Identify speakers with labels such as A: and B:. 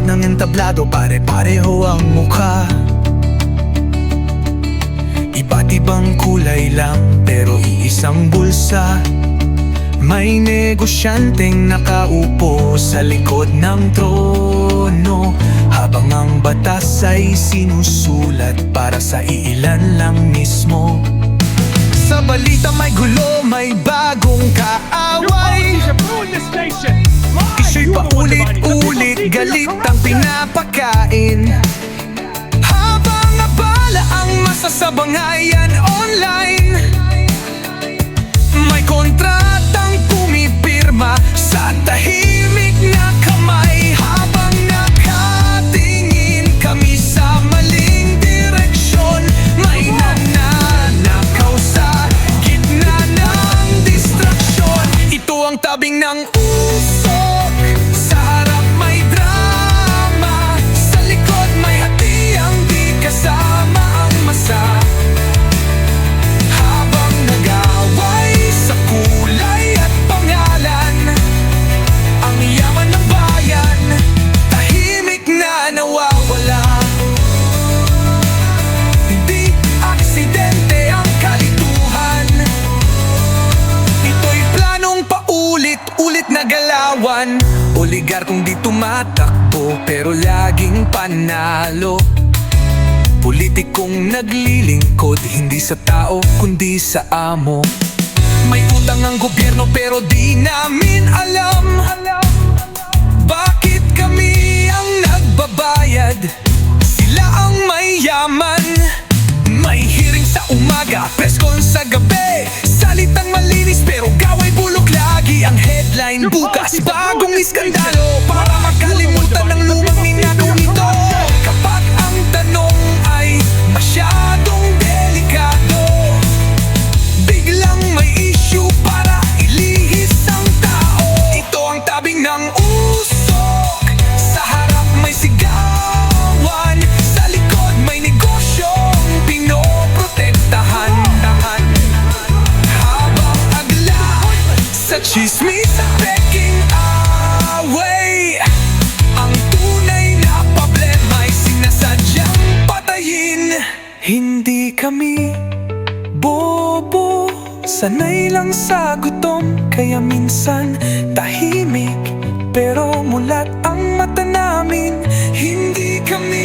A: likod ng entablado, pare-pareho ang mukha. Iba't ibang kulay lang, pero iisang bulsa. May negosyanteng nakaupo sa likod ng trono, habang ang batas ay sinusulat para sa iilan lang mismo. Sa balita may gulo, may bagong kaaway. Isyu'y paulit-ulit, galit ang pinapakain. Habang abala ang masasabangayan online, may kontratang pumipirma sa tahimik na kamay. Habang nakatingin kami sa maling direksyon, may nananakaw sa gitna ng distraksyon. Ito ang tabing ng usok, sa harap may drama, sa likod may hatiang di kasama ang masa. Oligarkong di tumatakbo pero laging panalo. Politikong naglilingkod hindi sa tao kundi sa amo. May utang ang gobyerno pero di namin alam bakit kami ang nagbabayad, sila ang may yaman. May hearing sa umaga, press con sa gabi, salitang malinis pero gaway bulok lagi ang headline. Bukas bagong iskandalo para makalimutan ng lumang ninakaw nito. Kapag ang tanong ay masyadong delikado, biglang may issue para ilihis ang tao. Ito ang tabing ng usok, sa harap may sigawan, sa likod may negosyong pinoprotektahan. Habang agla sa chismis at peking away, ang tunay na problema ay sinasadyang patayin. Hindi kami bobo, sanay lang sa gutom, kaya minsan tahimik pero mulat ang mata namin. Hindi kami